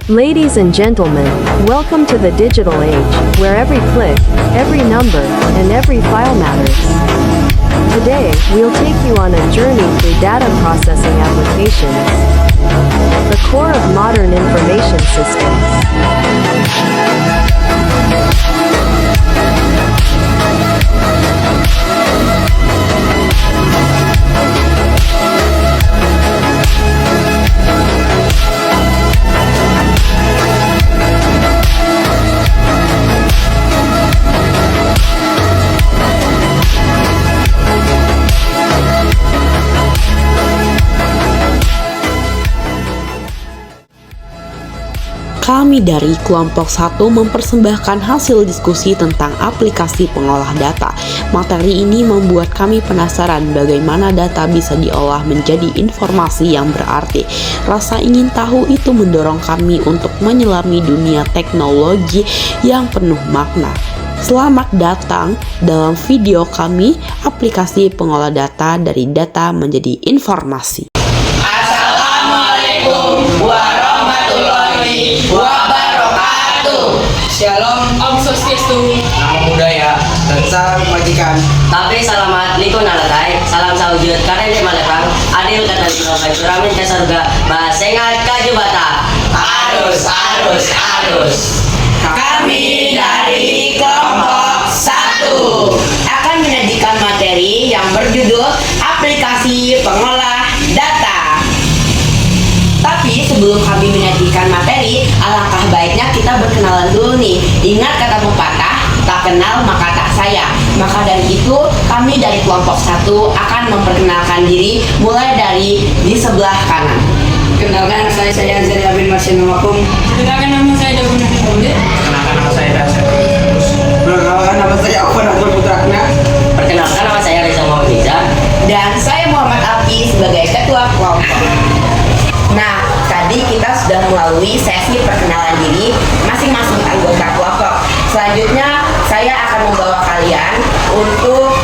Ladies and gentlemen, welcome to the digital age, where every click, every number, and every file matters. Today, we'll take you on a journey through data processing applications, the core of modern information systems. Kami dari kelompok 1 mempersembahkan hasil diskusi tentang aplikasi pengolah data. Materi ini membuat kami penasaran bagaimana data bisa diolah menjadi informasi yang berarti. Rasa ingin tahu itu mendorong kami untuk menyelami dunia teknologi yang penuh makna. Selamat datang dalam video kami, aplikasi pengolah data dari data menjadi informasi. Assalamualaikum warahmatullahi wabarakatuh. Shalom, Om Swastiastu. Nama budaya dan salam kebajikan. Tapi selamat likun alatai, salam saujud karena di malekang, adil kata lino kajuramin ke surga, basengat kajubata. Arus. Kami dari kelompok 1 akan menyajikan materi yang berjudul aplikasi pengolah data. Tapi sebelum kami menyajikan materi, alangkah baiknya kita berkenalan dulu nih. Ingat kata pepatah, tak kenal maka tak sayang. Maka dari itu, kami dari kelompok 1 akan memperkenalkan diri mulai dari di sebelah kanan. Kenalkan saya Azari Abin Masyinulakum. Kenalkan nama saya Dagun Nahdlatul. Kenalkan nama saya Dasar. Perkenalkan nama saya Afwan Abdul Putrakna. Perkenalkan nama saya Reza Muhammad Riza. Dan saya Muhammad Alfi sebagai ketua kelompok. Nah, tadi kita sudah melalui sesi perkenalan diri masing-masing anggota kelompok. Selanjutnya, saya akan membawa kalian untuk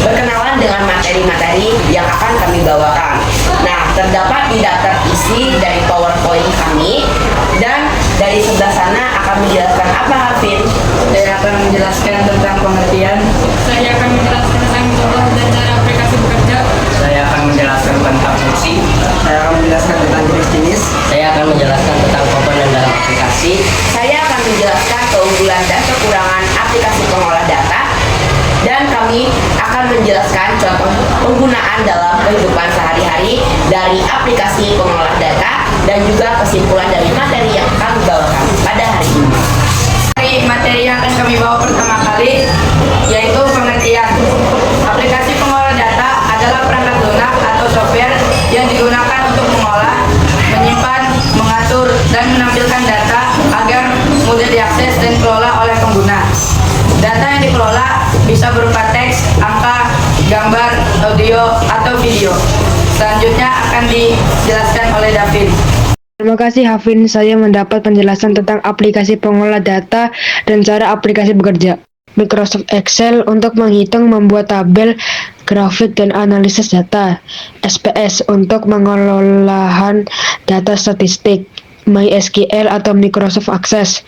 berkenalan dengan materi-materi yang akan kami bawakan. Nah, terdapat di daftar isi dari PowerPoint kami, dan dari sebelah sana akan menjelaskan apa, Hafin? Saya akan menjelaskan tentang pengertian. Saya akan menjelaskan tentang metode dan cara aplikasi bekerja. Saya akan menjelaskan tentang fungsi. Saya akan menjelaskan tentang jenis-jenis. Saya akan menjelaskan tentang komponen dalam aplikasi. Saya akan menjelaskan keunggulan dan kekurangan aplikasi pengolah data. Dan kami akan menjelaskan contoh penggunaan dalam kehidupan sehari-hari dari aplikasi pengolah data dan juga kesimpulan dari materi yang kami bawakan pada hari ini. Materi yang akan kami bawa pertama kali yaitu pengertian. Aplikasi pengolah data adalah perangkat lunak atau software yang digunakan untuk mengolah, menyimpan, mengatur, dan menampilkan data agar mudah diakses dan dikelola oleh pengguna. Data yang dikelola bisa berupa teks, angka, gambar, audio, atau video. Selanjutnya akan dijelaskan oleh David. Terima kasih Hafin, saya mendapat penjelasan tentang aplikasi pengolah data dan cara aplikasi bekerja. Microsoft Excel untuk menghitung, membuat tabel, grafik, dan analisis data. SPS untuk pengolahan data statistik. MySQL atau Microsoft Access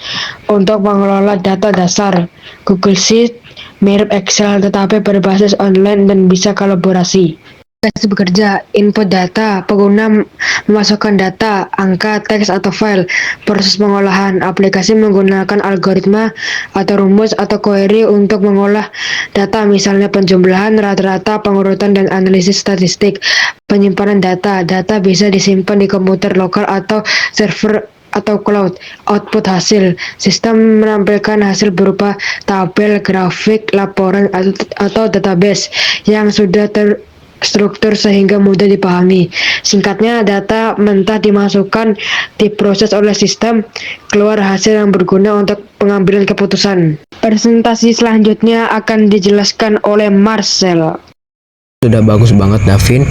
untuk mengelola data dasar. Google Sheet mirip Excel tetapi berbasis online dan bisa kolaborasi. Aplikasi bekerja, input data, pengguna memasukkan data, angka, teks, atau file. Proses pengolahan, aplikasi menggunakan algoritma atau rumus atau query untuk mengolah data, misalnya penjumlahan, rata-rata, pengurutan, dan analisis statistik. Penyimpanan data, data bisa disimpan di komputer lokal atau server atau cloud. Output hasil, sistem menampilkan hasil berupa tabel, grafik, laporan, atau database yang sudah terstruktur sehingga mudah dipahami. Singkatnya, data mentah dimasukkan, diproses oleh sistem, keluar hasil yang berguna untuk pengambilan keputusan. Presentasi selanjutnya akan dijelaskan oleh Marcel. Sudah bagus banget Davin.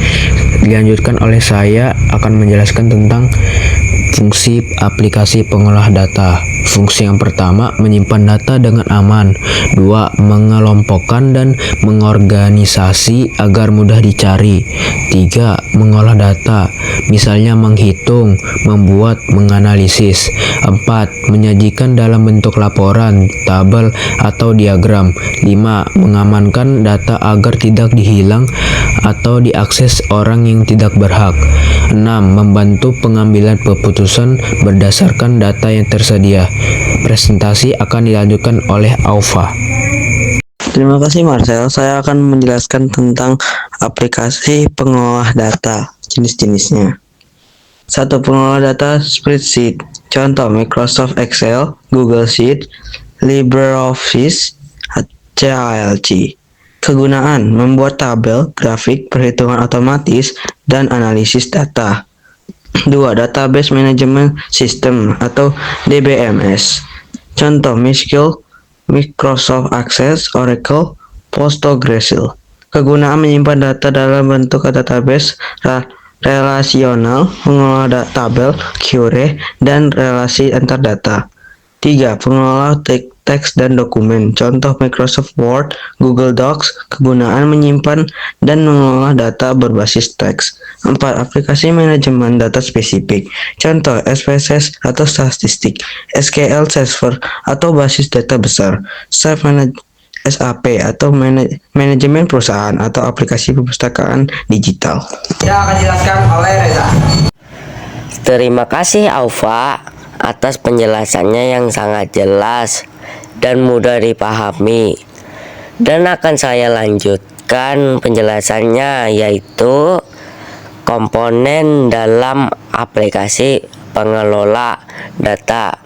Dilanjutkan oleh saya akan menjelaskan tentang Fungsi aplikasi pengolah data. Fungsi yang pertama, menyimpan data dengan aman. 2. Mengelompokkan dan mengorganisasi agar mudah dicari. 3. Mengolah data, misalnya menghitung, membuat, menganalisis. 4. Menyajikan dalam bentuk laporan, tabel, atau diagram. 5. Mengamankan data agar tidak dihilang atau diakses orang yang tidak berhak. 6. Membantu pengambilan keputusan berdasarkan data yang tersedia. Presentasi akan dilanjutkan oleh Aufa. Terima kasih Marcel, saya akan menjelaskan tentang aplikasi pengolah data, jenis-jenisnya. 1. Pengolah data spreadsheet. Contoh Microsoft Excel, Google Sheet, LibreOffice, CALC. Kegunaan: membuat tabel, grafik, perhitungan otomatis, dan analisis data. 2. Database Management System atau DBMS. Contoh MySQL, Microsoft Access, Oracle, PostgreSQL. Kegunaan: menyimpan data dalam bentuk database relasional, mengelola tabel, query, dan relasi antar data. 3. Pengelola teks dan dokumen. Contoh Microsoft Word, Google Docs. Kegunaan: menyimpan dan mengelola data berbasis teks. 4. Aplikasi manajemen data spesifik. Contoh SPSS atau statistik, SQL Server atau basis data besar, SAP atau manajemen perusahaan atau aplikasi perpustakaan digital. Yang akan dijelaskan oleh Reza. Terima kasih Aufa atas penjelasannya yang sangat jelas dan mudah dipahami. Dan akan saya lanjutkan penjelasannya, yaitu komponen dalam aplikasi pengelola data.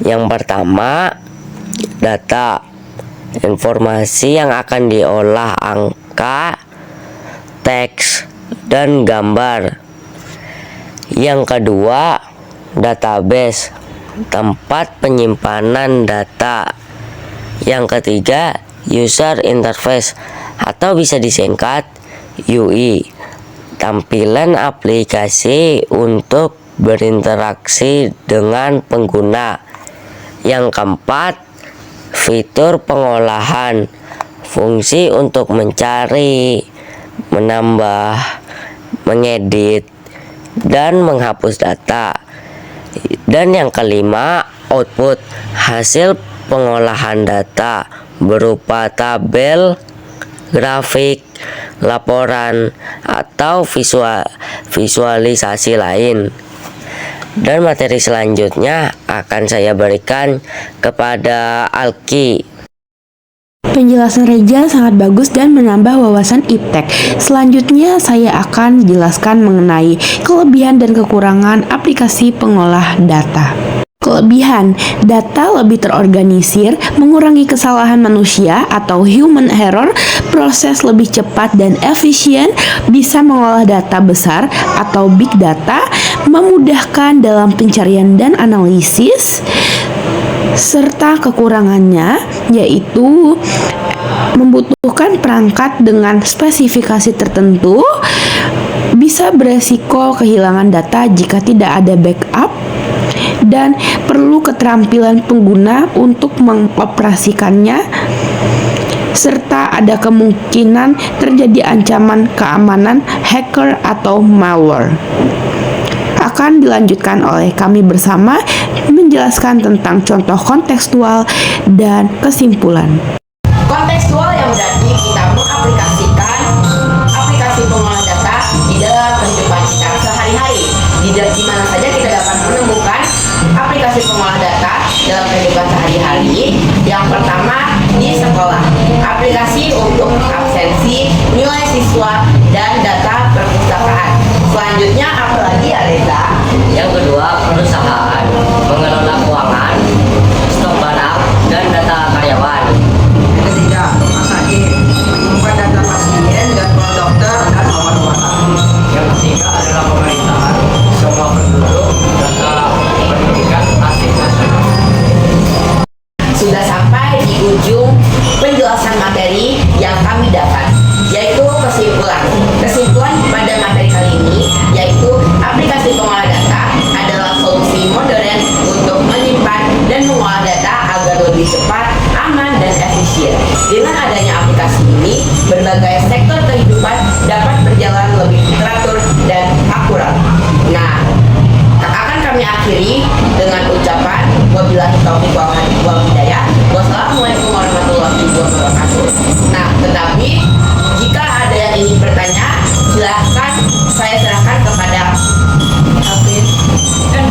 Yang pertama, data. Informasi yang akan diolah, angka, teks, dan gambar. Yang kedua, database, tempat penyimpanan data. Yang ketiga, user interface atau bisa disingkat UI, tampilan aplikasi untuk berinteraksi dengan pengguna. Yang keempat, fitur pengolahan, fungsi untuk mencari, menambah, mengedit, dan menghapus data. Dan yang kelima, output, hasil pengolahan data berupa tabel, grafik, laporan, atau visualisasi lain. Dan materi selanjutnya akan saya berikan kepada Alki. Penjelasan Reza sangat bagus dan menambah wawasan iptek. Selanjutnya saya akan jelaskan mengenai kelebihan dan kekurangan aplikasi pengolah data. Kelebihan, data lebih terorganisir, mengurangi kesalahan manusia atau human error, proses lebih cepat dan efisien, bisa mengolah data besar atau big data, memudahkan dalam pencarian dan analisis, serta kekurangannya yaitu membutuhkan perangkat dengan spesifikasi tertentu, bisa beresiko kehilangan data jika tidak ada backup, dan perlu keterampilan pengguna untuk mengoperasikannya, serta ada kemungkinan terjadi ancaman keamanan hacker atau malware. Akan dilanjutkan oleh kami bersama menjelaskan tentang contoh kontekstual dan kesimpulan. Kontekstual yang berarti kita mengaplikasikan aplikasi pengolah data di dalam kehidupan kita sehari-hari. Di mana saja kita dapat menemukan aplikasi pengolah data dalam kehidupan sehari-hari. Yang pertama, di sekolah, aplikasi untuk absensi, nilai siswa, dan data perpustakaan. Selanjutnya apalagi ya Reza? Yang kedua, perusahaan mengelola keuangan, stok barang, dan data karyawan. Yang ketiga, rumah sakit, menyimpan data pasien dan dokter dan obat-obatan. Yang ketiga adalah pemerintahan, semua penduduk, data pendidikan asing nasional. Sudah sampai di ujung penjelasan materi yang kami dapat, yaitu kesimpulan. Kesimpulan pada materi kali ini yaitu aplikasi pengolah data akhiri dengan ucapan wabillahi taufiq wal hidayah. Wassalamualaikum warahmatullahi wabarakatuh. Nah, tetapi jika ada yang ingin bertanya, silahkan saya serahkan kepada Hafid Dan